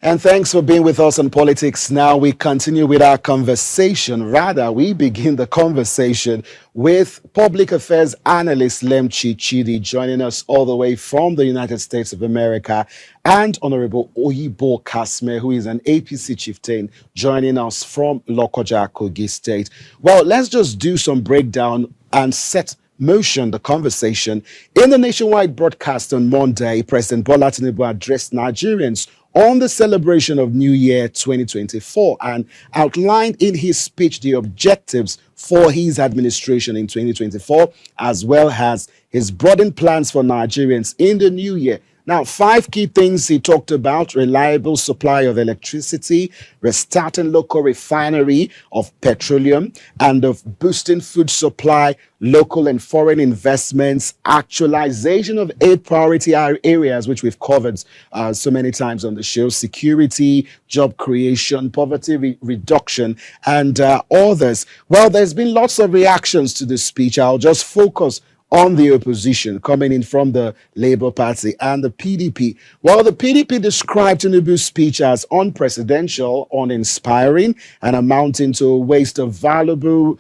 And thanks for being with us on Politics Now. We continue with our conversation. Rather, we begin the conversation with public affairs analyst Lemchi Chidi joining us all the way from the United States of America, and Honorable Oyibo Kasme, who is an APC chieftain, joining us from Lokoja, Kogi State. Well, let's just do some breakdown and set motion the conversation. In the nationwide broadcast on Monday, President Bola Tinubu addressed Nigerians on the celebration of New Year 2024 and outlined in his speech the objectives for his administration in 2024, as well as his broadened plans for Nigerians in the new year. Now, five key things he talked about: reliable supply of electricity, restarting local refinery of petroleum, and of boosting food supply, local and foreign investments, actualization of eight priority areas, which we've covered so many times on the show: security, job creation, poverty reduction, and others. Well, there's been lots of reactions to this speech. I'll just focus on the opposition coming in from the Labour Party and the PDP. Well, the PDP described Tinubu's speech as unprecedented, uninspiring, and amounting to a waste of valuable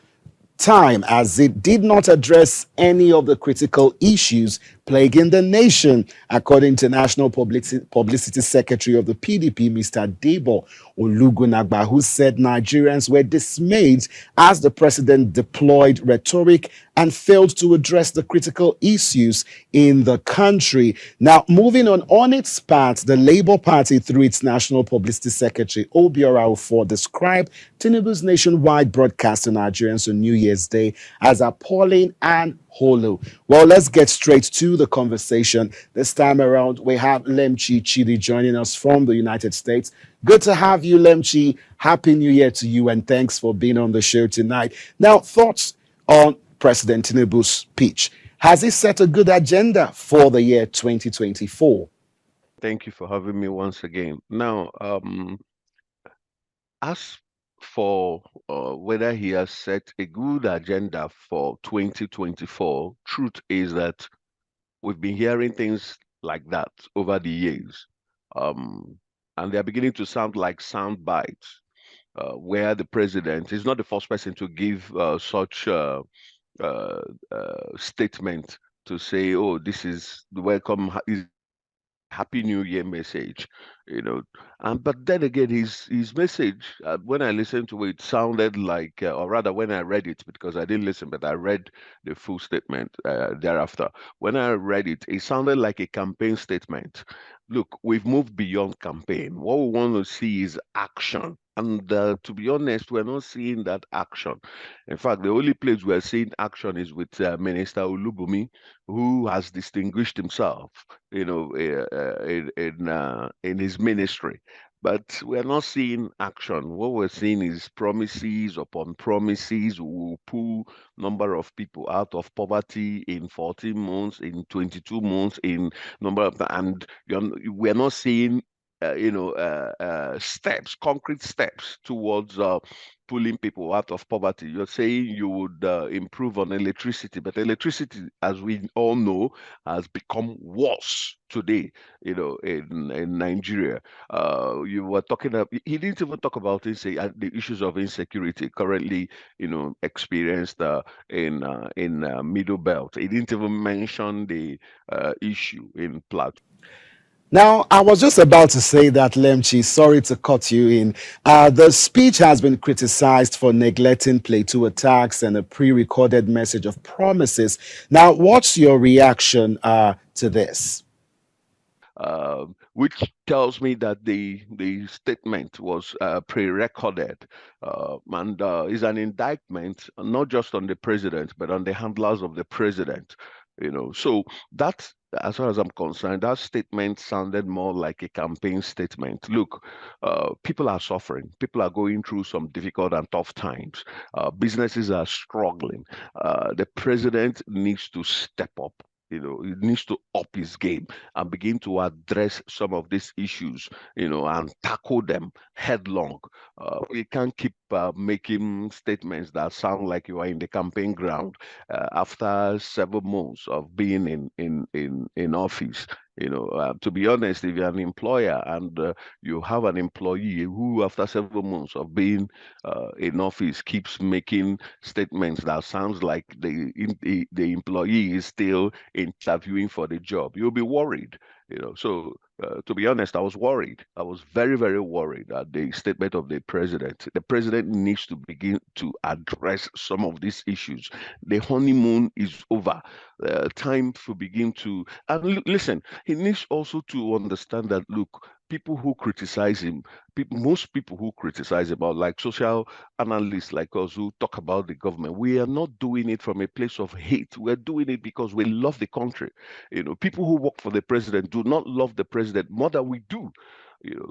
time, as it did not address any of the critical issues plaguing the nation, according to National Publicity Secretary of the PDP, Mr. Debo Olugunagba, who said Nigerians were dismayed as the president deployed rhetoric and failed to address the critical issues in the country. Now, moving on its part, the Labour Party, through its National Publicity Secretary, Obiora Ofor, described Tinubu's nationwide broadcast to Nigerians on New Year's Day as appalling and hollow. Well, let's get straight to the conversation. This time around, we have Lemchi Chidi joining us from the United States. Good to have you, Lemchi. Happy New Year to you, and thanks for being on the show tonight. Now, thoughts on President Tinubu's speech. Has he set a good agenda for the year 2024? Thank you for having me once again. Now, as for whether he has set a good agenda for 2024, truth is that we've been hearing things like that over the years. Um, and they're beginning to sound like sound bites, where the president is not the first person to give such uh, statement to say, "Oh, this is the welcome, is Happy New Year message," you know. But then again, his message, when I listened to it, sounded like, or rather, when I read it, because I didn't listen, but I read the full statement thereafter. When I read it, it sounded like a campaign statement. Look, we've moved beyond campaign. What we want to see is action. And to be honest, we're not seeing that action. In fact, the only place we're seeing action is with Minister Ulubumi, who has distinguished himself, in his ministry. But we're not seeing action. What we're seeing is promises upon promises. We'll pull number of people out of poverty in 14 months, in 22 months, in number of, and we're not seeing steps, concrete steps towards pulling people out of poverty. You're saying you would improve on electricity, but electricity, as we all know, has become worse today, in Nigeria. You were talking about, he didn't even talk about it, say, the issues of insecurity currently, experienced in Middle Belt. He didn't even mention the issue in Plateau. Now, I was just about to say that, Lemchi, sorry to cut you in. The speech has been criticized for neglecting Plateau attacks and a pre recorded message of promises. Now, what's your reaction to this? Which tells me that the statement was pre-recorded, and is an indictment not just on the president but on the handlers of the president. So that, as far as I'm concerned, that statement sounded more like a campaign statement. Look, people are suffering. People are going through some difficult and tough times. Businesses are struggling. The president needs to step up. He needs to up his game and begin to address some of these issues, and tackle them headlong. We can't keep making statements that sound like you are in the campaign ground after several months of being in office. To be honest, if you're an employer and you have an employee who, after 7 months of being in office, keeps making statements that sounds like the employee is still interviewing for the job, you'll be worried. So to be honest, I was worried. I was very, very worried at the statement of the president. The president needs to begin to address some of these issues. The honeymoon is over. Time to begin to, and listen, he needs also to understand that, look, people who criticize him, most people who criticize about, like social analysts like us who talk about the government, we are not doing it from a place of hate. We're doing it because we love the country. People who work for the president do not love the president more than we do.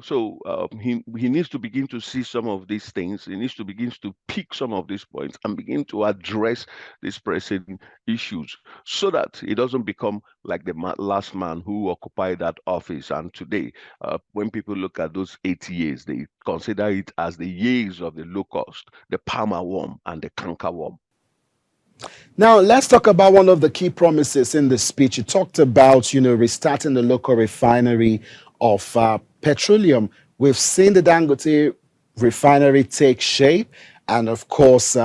So he needs to begin to see some of these things. He needs to begin to pick some of these points and begin to address these pressing issues, so that it doesn't become like the last man who occupied that office. And today, when people look at those 8 years, they consider it as the years of the locust, the palmer worm, and the canker worm. Now, let's talk about one of the key promises in the speech. You talked about, restarting the local refinery of petroleum. We've seen the Dangote refinery take shape, and of course,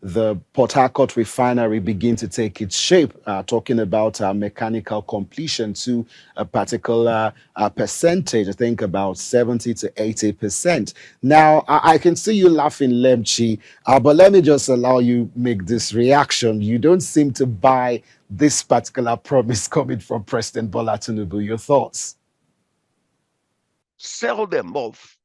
the Port Harcourt refinery begin to take its shape, talking about mechanical completion to a particular percentage, I think about 70 to 80%. Now, I can see you laughing, Lemchi, but let me just allow you make this reaction. You don't seem to buy this particular promise coming from President Bola Tinubu. Your thoughts? Sell them off.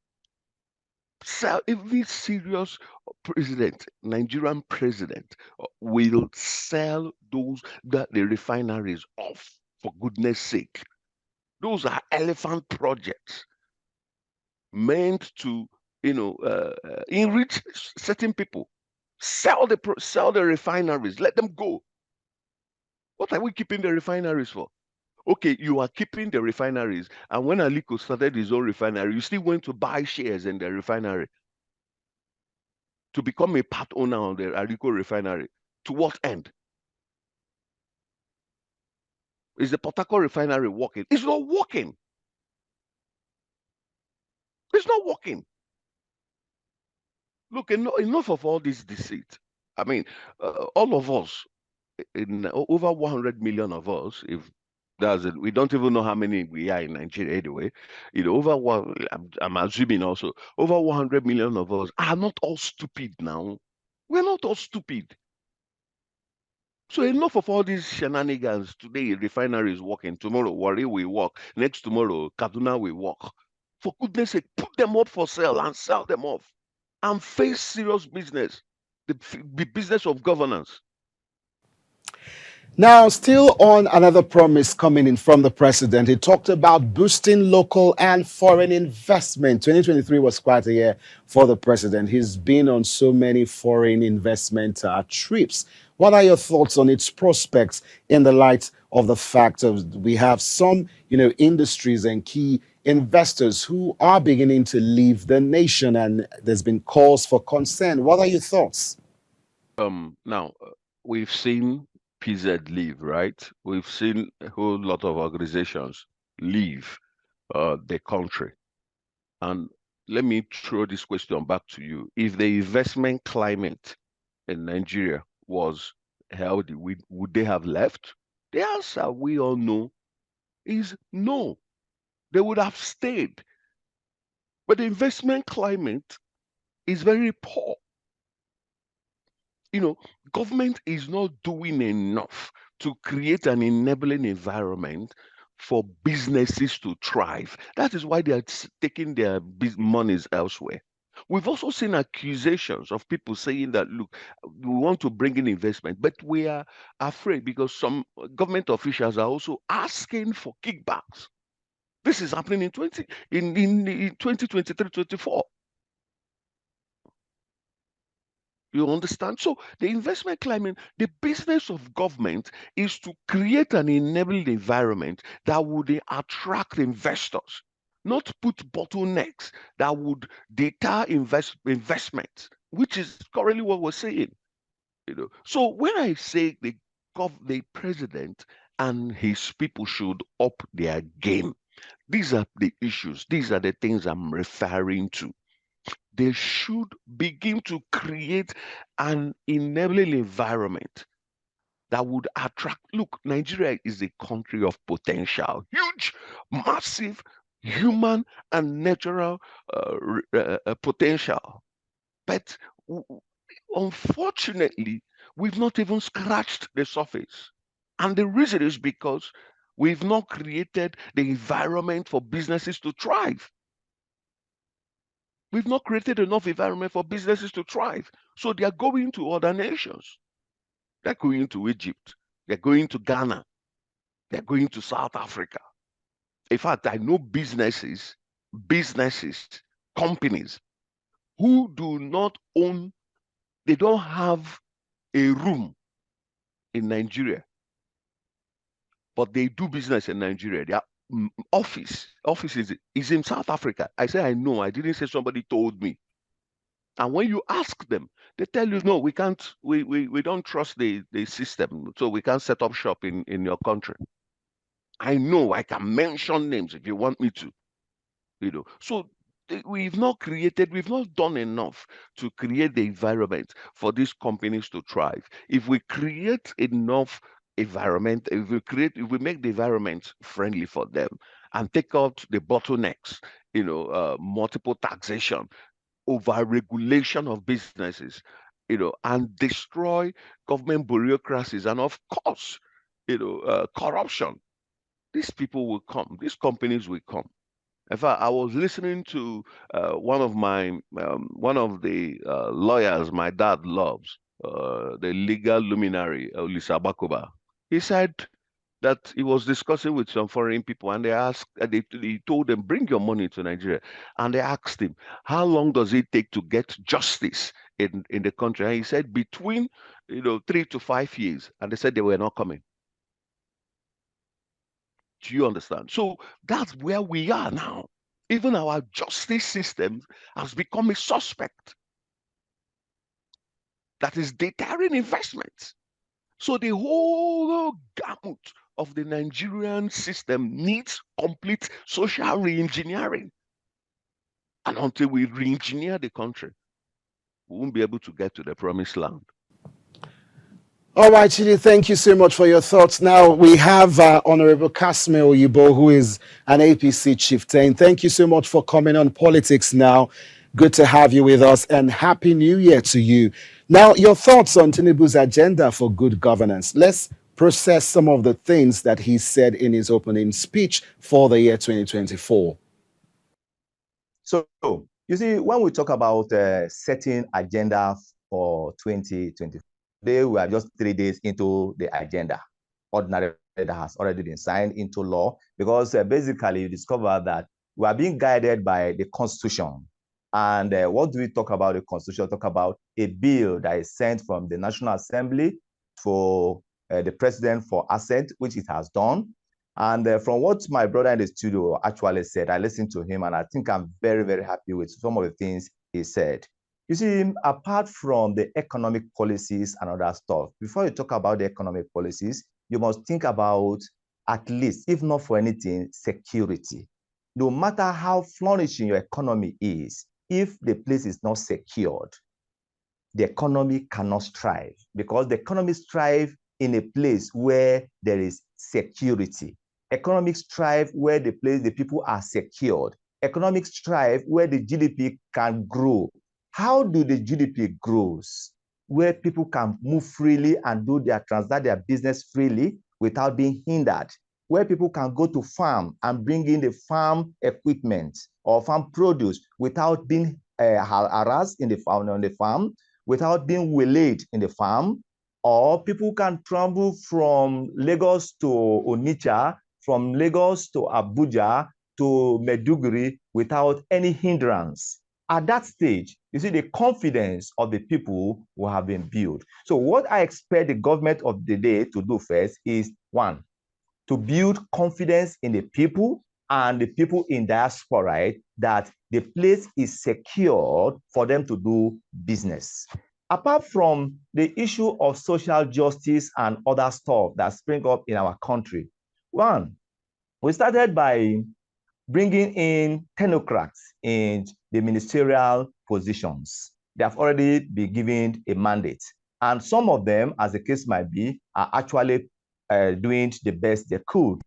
Sell every serious president, Nigerian president, will sell the refineries off, for goodness sake. Those are elephant projects meant to, enrich certain people. Sell the refineries. Let them go. What are we keeping the refineries for? Okay, you are keeping the refineries, and when Aliko started his own refinery, you still went to buy shares in the refinery to become a part owner of the Aliko refinery. To what end? Is the Port Harcourt refinery working? It's not working. It's not working. Look, enough of all this deceit. I mean, all of us, over 100 million of us, if that's it, we don't even know how many we are in Nigeria anyway. Over one, I'm assuming also, over 100 million of us are not all stupid now. We're not all stupid. So enough of all these shenanigans. Today, refinery is working. Tomorrow, Warri will work. Next tomorrow, Kaduna will work. For goodness sake, put them up for sale and sell them off, and face serious business, the business of governance. Now, still on another promise coming in from the president, he talked about boosting local and foreign investment. 2023 was quite a year for the president. He's been on so many foreign investment trips. What are your thoughts on its prospects in the light of the fact of we have some, industries and key investors who are beginning to leave the nation, and there's been cause for concern. What are your thoughts? Now, we've seen PZ leave, right? We've seen a whole lot of organizations leave the country. And let me throw this question back to you. If the investment climate in Nigeria was healthy, would they have left? The answer, we all know, is no. They would have stayed. But the investment climate is very poor. You know, Government is not doing enough to create an enabling environment for businesses to thrive. That is why they are taking their monies elsewhere. We've also seen accusations of people saying that, look, we want to bring in investment, but we are afraid because some government officials are also asking for kickbacks. This is happening in 2023, 24. You understand? So the investment climate, the business of government is to create an enabling environment that would attract investors, not put bottlenecks that would deter investment, which is currently what we're saying. So when I say the president and his people should up their game. These are the issues. These are the things I'm referring to. They should begin to create an enabling environment that would attract. Look, Nigeria is a country of potential, huge, massive human and natural potential. But unfortunately, we've not even scratched the surface. And the reason is because we've not created the environment for businesses to thrive. We've not created enough environment for businesses to thrive. So they are going to other nations. They're going to Egypt. They're going to Ghana. They're going to South Africa. In fact, I know businesses, companies who do not own, they don't have a room in Nigeria, but they do business in Nigeria. Their office is in South Africa. I say I know. I didn't say somebody told me. And when you ask them, they tell you, no, we can't, we don't trust the system, so we can't set up shop in your country. I know I can mention names if you want me to, So we've not done enough to create the environment for these companies to thrive. If we create enough environment, if we make the environment friendly for them and take out the bottlenecks, multiple taxation, over regulation of businesses, and destroy government bureaucracies, and of course, corruption. These people will come. These companies will come. In fact, I was listening to one of the lawyers my dad loves, the legal luminary, Lisa Bakoba. He said that he was discussing with some foreign people, and he told them, bring your money to Nigeria. And they asked him, how long does it take to get justice in the country? And he said between 3 to 5 years. And they said they were not coming. Do you understand? So that's where we are now. Even our justice system has become a suspect that is deterring investments. So the whole gamut of the Nigerian system needs complete social re-engineering. And until we re-engineer the country, we won't be able to get to the promised land. All right, Chidi, thank you so much for your thoughts. Now we have Honorable Kasme Oyibo, who is an APC chieftain. Thank you so much for coming on Politics Now. Good to have you with us, and Happy New Year to you. Now, your thoughts on Tinubu's agenda for good governance. Let's process some of the things that he said in his opening speech for the year 2024. So, you see, when we talk about setting agenda for 2024, today we are just 3 days into the agenda. Ordinary that has already been signed into law, because basically you discover that we are being guided by the Constitution. And what do we talk about the Constitution? Talk about a bill that is sent from the National Assembly for the president for assent, which it has done. And from what my brother in the studio actually said, I listened to him, and I think I'm very, very happy with some of the things he said. You see, apart from the economic policies and other stuff, before you talk about the economic policies, you must think about, at least, if not for anything, security. No matter how flourishing your economy is, if the place is not secured, the economy cannot strive, because the economy strive in a place where there is security. Economics strive where the people are secured. Economics strive where the GDP can grow. How do the GDP grows? Where people can move freely and transact their business freely without being hindered. Where people can go to farm and bring in the farm equipment or farm produce without being harassed on the farm, without being waylaid in the farm. Or people can travel from Lagos to Onitsha, from Lagos to Abuja to Maiduguri without any hindrance. At that stage, you see, the confidence of the people will have been built. So what I expect the government of the day to do first is, one, to build confidence in the people and the people in diaspora, right, that the place is secured for them to do business. apart from the issue of social justice and other stuff that spring up in our country, one, we started by bringing in technocrats in the ministerial positions. They have already been given a mandate. And some of them, as the case might be, are actually doing the best they could.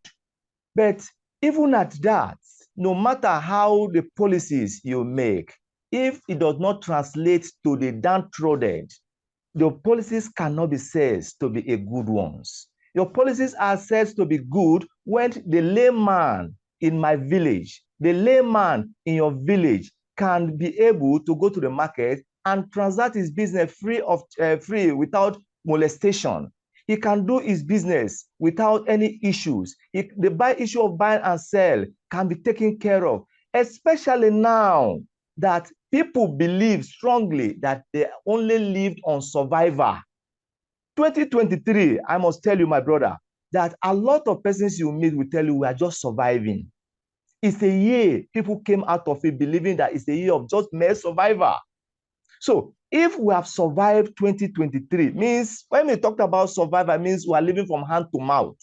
But even at that, no matter how the policies you make, if it does not translate to the downtrodden, your policies cannot be said to be a good ones. Your policies are said to be good when the layman in my village, the layman in your village can be able to go to the market and transact his business free without molestation. He can do his business without any issues. The issue of buying and sell can be taken care of, especially now that people believe strongly that they only lived on survivor. 2023, I must tell you, my brother, that a lot of persons you meet will tell you we are just surviving. It's a year people came out of it believing that it's a year of just mere survivor. So if we have survived 2023, means when we talked about survivor, means we are living from hand to mouth.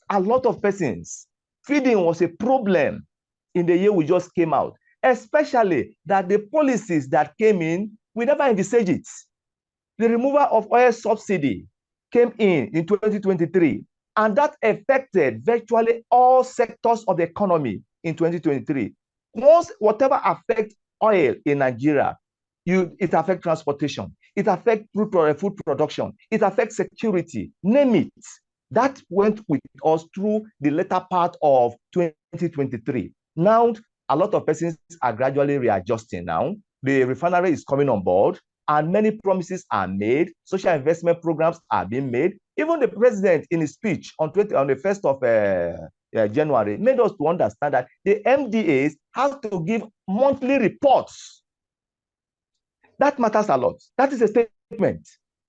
A lot of persons, feeding was a problem in the year we just came out, especially that the policies that came in, we never envisaged it. The removal of oil subsidy came in 2023, and that affected virtually all sectors of the economy in 2023. Once whatever affects oil in Nigeria, it affects transportation, it affects food production, it affects security, name it. That went with us through the later part of 2023. Now, a lot of persons are gradually readjusting now. The refinery is coming on board, and many promises are made. Social investment programs are being made. Even the president, in his speech on the 1st of January, made us to understand that the MDAs have to give monthly reports. That matters a lot. That is a statement.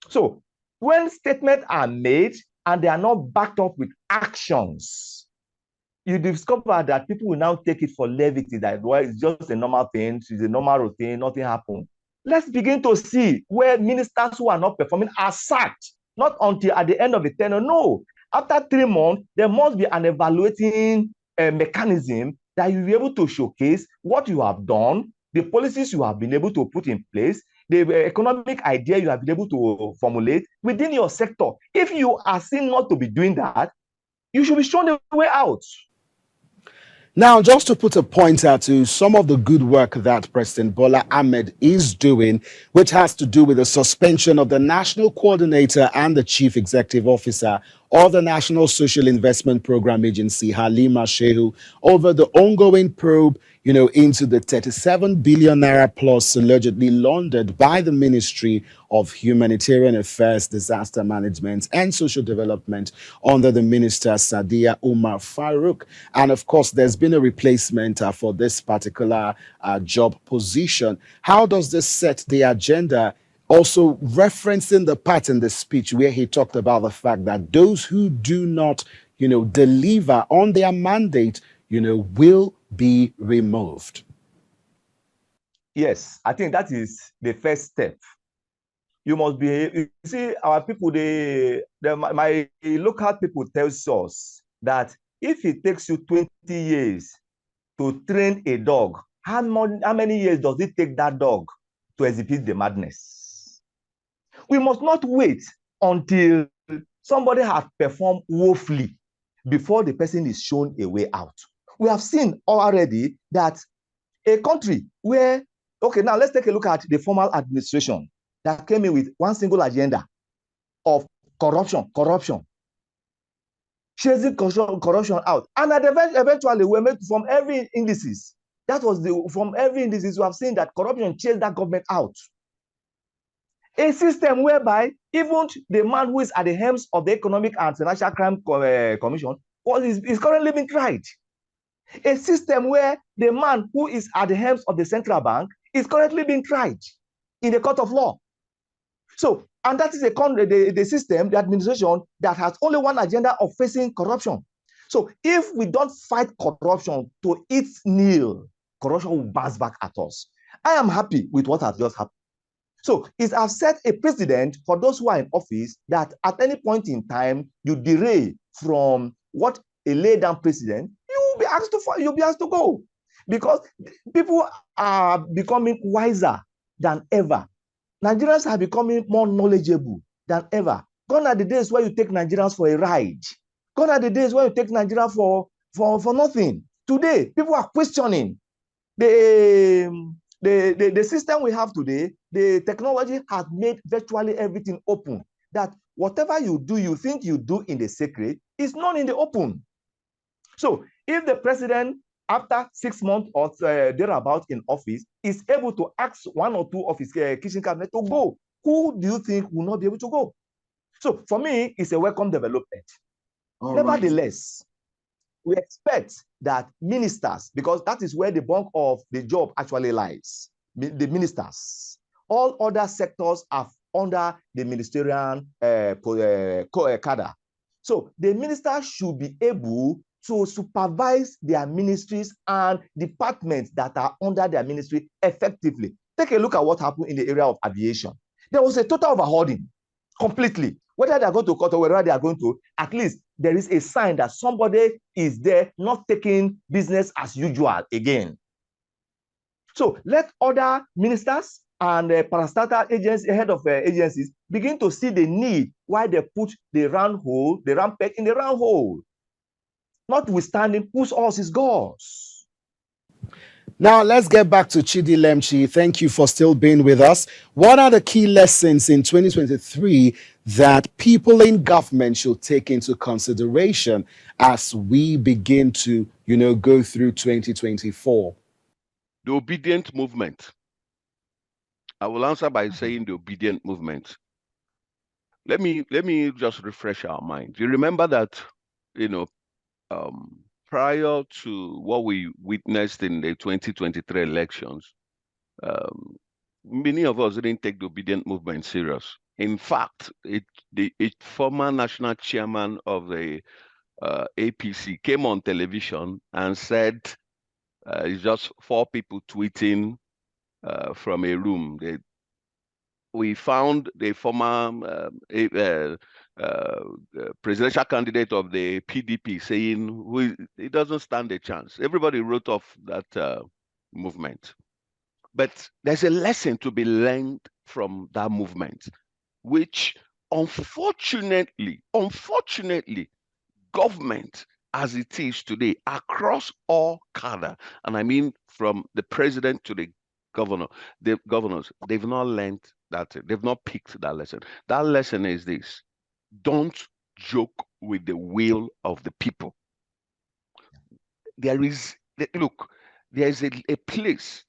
So when statements are made and they are not backed up with actions, you discover that people will now take it for levity, that well, it's just a normal thing, it's a normal routine, nothing happened. Let's begin to see where ministers who are not performing are sacked, not until at the end of the tenure. No, after 3 months, there must be an evaluating mechanism that you'll be able to showcase what you have done, the policies you have been able to put in place, the economic idea you have been able to formulate within your sector. If you are seen not to be doing that, you should be shown the way out. Now, just to put a pointer to some of the good work that President Bola Ahmed is doing, which has to do with the suspension of the National Coordinator and the Chief Executive Officer of the National Social Investment Program Agency, Halima Shehu, over the ongoing probe, into the 37 billion naira plus allegedly laundered by the Ministry of Humanitarian Affairs, Disaster Management and Social Development under the Minister Sadia Umar Farouk. And of course, there's been a replacement for this particular job position. How does this set the agenda? Also referencing the part in the speech where he talked about the fact that those who do not, deliver on their mandate, will be removed. Yes, I think that is the first step. You must be, you see, our people, my local people tells us that if it takes you 20 years to train a dog, how many years does it take that dog to exhibit the madness? We must not wait until somebody has performed woefully before the person is shown a way out. We have seen already that a country where, okay, now let's take a look at the formal administration that came in with one single agenda of corruption, chasing corruption out. And eventually we're made from every indices. That was from every indices we have seen that corruption chased that government out. A system whereby even the man who is at the helms of the Economic and Financial Crime Commission is currently being tried. A system where the man who is at the helms of the central bank is currently being tried in the court of law. So, and that is the system, the administration that has only one agenda of facing corruption. So if we don't fight corruption to its nil, corruption will bounce back at us. I am happy with what has just happened. So it has set a precedent for those who are in office that at any point in time you derail from what a laid down precedent, you'll be asked to go, because people are becoming wiser than ever. Nigerians are becoming more knowledgeable than ever. Gone are the days where you take Nigerians for a ride. Gone are the days where you take Nigerians for nothing. Today, people are questioning the system we have today. The technology has made virtually everything open. That whatever you do, you think you do in the secret, is not in the open. So if the president, after 6 months or thereabout in office, is able to ask one or two of his kitchen cabinet to go, who do you think will not be able to go? So for me, it's a welcome development. All Nevertheless, we expect that ministers, because that is where the bulk of the job actually lies, the ministers, all other sectors are under the ministerial cadre. So the ministers should be able to supervise their ministries and departments that are under their ministry effectively. Take a look at what happened in the area of aviation. There was a total overhauling completely. Whether they are going to cut or whether they are going to, at least there is a sign that somebody is there not taking business as usual again. So let other ministers and parastatal agents, head of agencies, begin to see the need why they put the round peg in the round hole. Notwithstanding, whose horse is God's. Now, let's get back to Chidi Lemchi. Thank you for still being with us. What are the key lessons in 2023 that people in government should take into consideration as we begin to, go through 2024? The obedient movement. I will answer by saying the obedient movement. Let me just refresh our mind. You remember that, prior to what we witnessed in the 2023 elections, many of us didn't take the obedient movement serious. In fact, the former national chairman of the APC came on television and said it's just four people tweeting from a room. We found the former presidential candidate of the PDP saying he doesn't stand a chance. Everybody wrote off that movement. But there's a lesson to be learned from that movement, which unfortunately, government as it is today across all cadre, and I mean from the president to the governors, they've not learned that, they've not picked that lesson. That lesson is this: don't joke with the will of the people. There is, look, there's a place.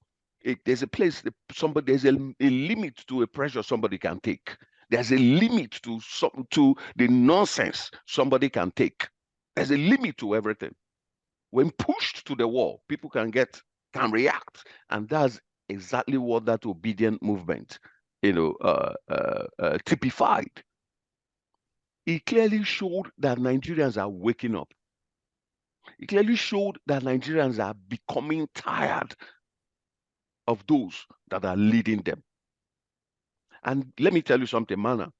There's a place. There's a limit to a pressure somebody can take. There's a limit to the nonsense somebody can take. There's a limit to everything. When pushed to the wall, people can react, and that's exactly what that obedient movement, typified. It clearly showed that Nigerians are waking up. It clearly showed that Nigerians are becoming tired of those that are leading them. And let me tell you something, Mana.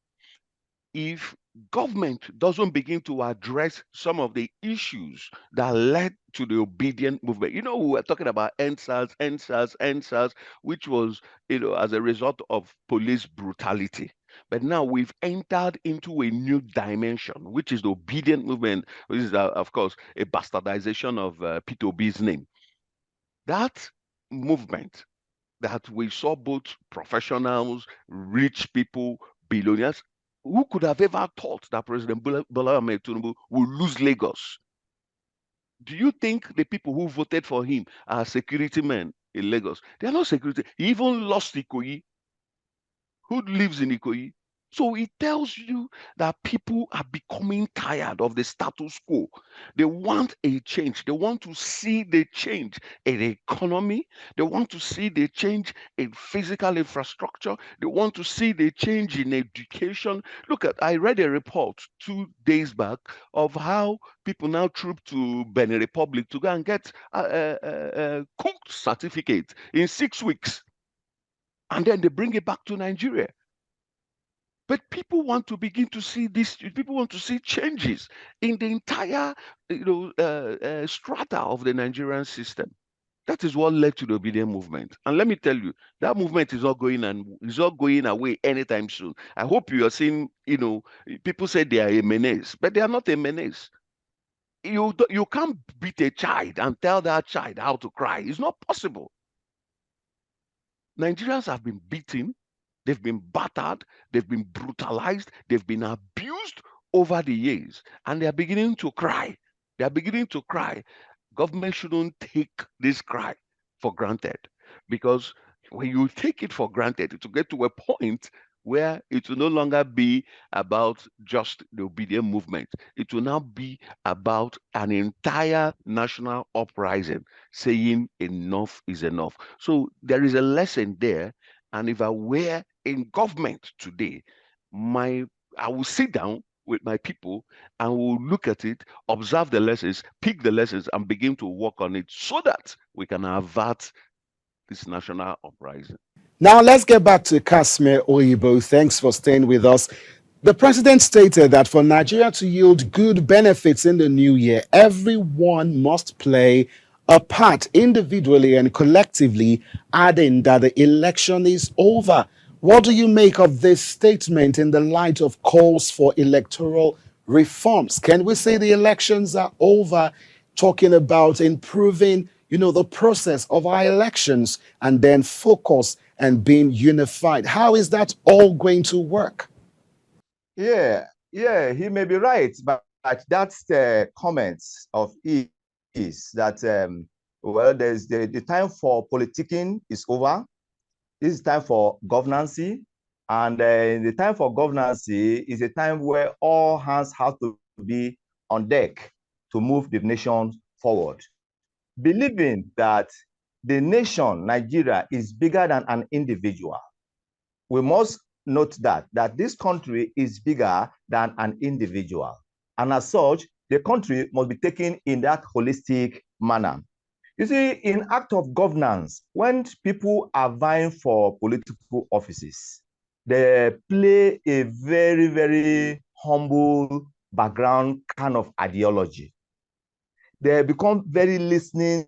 If government doesn't begin to address some of the issues that led to the obedient movement, we were talking about NSAS, which was, as a result of police brutality. But now we've entered into a new dimension, which is the obedient movement, which is, of course, a bastardization of Peter Obi's name. That movement that we saw both professionals, rich people, billionaires. Who could have ever thought that President Bola Ahmed Tinubu would lose Lagos? Do you think the people who voted for him are security men in Lagos? They are not security. He even lost Ikoyi. Who lives in Ikoyi? So it tells you that people are becoming tired of the status quo. They want a change. They want to see the change in the economy. They want to see the change in physical infrastructure. They want to see the change in education. I read a report 2 days back of how people now troop to Benin Republic to go and get a cooked certificate in 6 weeks. and then they bring it back to Nigeria. But people want to begin to see this. People want to see changes in the entire, strata of the Nigerian system. That is what led to the obedient movement. And let me tell you, that movement is not going and is not going away anytime soon. I hope you are seeing, people say they are a menace, but they are not a menace. You can't beat a child and tell that child how to cry. It's not possible. Nigerians have been beaten, they've been battered, they've been brutalized, they've been abused over the years, and they are beginning to cry. They are beginning to cry. Government shouldn't take this cry for granted, because when you take it for granted, it will get to a point where it will no longer be about just the obedient movement. It will now be about an entire national uprising saying enough is enough. So there is a lesson there. And if I were in government today, I will sit down with my people and we'll look at it, observe the lessons, pick the lessons, and begin to work on it so that we can avert this national uprising. Now let's get back to Kashmir Oyibo. Thanks for staying with us. The president stated that for Nigeria to yield good benefits in the new year, everyone must play a part individually and collectively, adding that the election is over. What do you make of this statement in the light of calls for electoral reforms? Can we say the elections are over, talking about improving, the process of our elections and then focus and being unified? How is that all going to work? Yeah, he may be right, but that's the comments of his is that well, there's the time for politicking is over. This is time for governance, and the time for governance is a time where all hands have to be on deck to move the nation forward. Believing that the nation, Nigeria, is bigger than an individual, we must note that this country is bigger than an individual. And as such, the country must be taken in that holistic manner. You see, in act of governance, when people are vying for political offices, they play a very, very humble background kind of ideology. They become very listening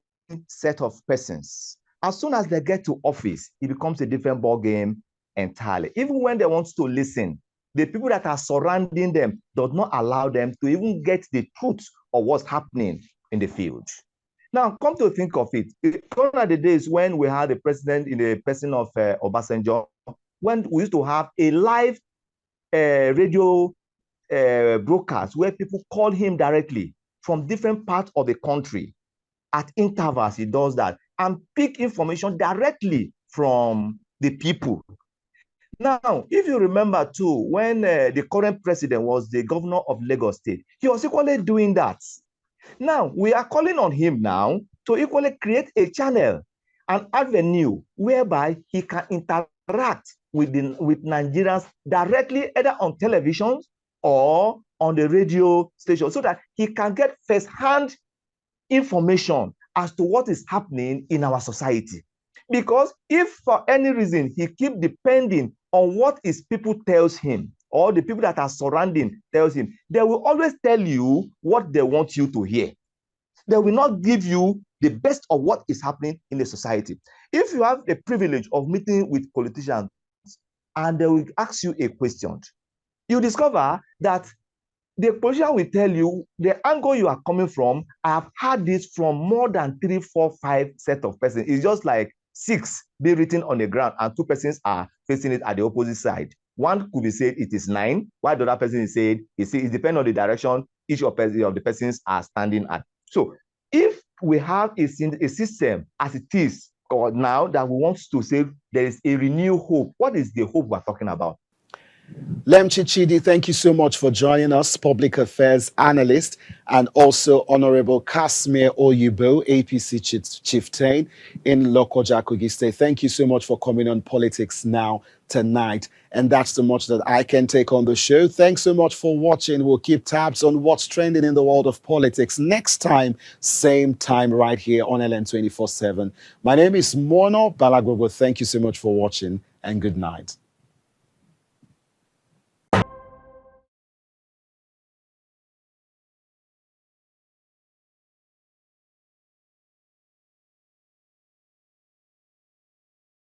set of persons. As soon as they get to office, it becomes a different ball game entirely. Even when they want to listen, the people that are surrounding them does not allow them to even get the truth of what's happening in the field. Now, come to think of it, gone are the days when we had the president in the person of Obasanjo, when we used to have a live radio broadcast where people call him directly from different parts of the country. At intervals, he does that and pick information directly from the people. Now, if you remember too, when the current president was the governor of Lagos State, he was equally doing that. Now, we are calling on him now to equally create a channel, an avenue whereby he can interact with Nigerians directly, either on television or on the radio station, so that he can get first-hand information as to what is happening in our society. Because if for any reason he keep depending on what his people tells him, or the people that are surrounding tells him, they will always tell you what they want you to hear. They will not give you the best of what is happening in the society. If you have the privilege of meeting with politicians and they will ask you a question, you discover that the politician will tell you the angle you are coming from. I have heard this from more than 3, 4, 5 set of persons. It's just like 6 be written on the ground and 2 persons are facing it at the opposite side. One could be said it is 9, while the other person is said it depends on the direction each of the persons are standing at. So if we have a system as it is or now that we want to say there is a renewed hope, what is the hope we're talking about? Lemchi Chidi, thank you so much for joining us, public affairs analyst, and also Honorable Kashmir Oyibo, APC chieftain in Lokoja, Kogi State. Thank you so much for coming on Politics Now tonight. And that's the much that I can take on the show. Thanks so much for watching. We'll keep tabs on what's trending in the world of politics next time, same time right here on LN 24/7. My name is Mono Balagogo. Thank you so much for watching and good night.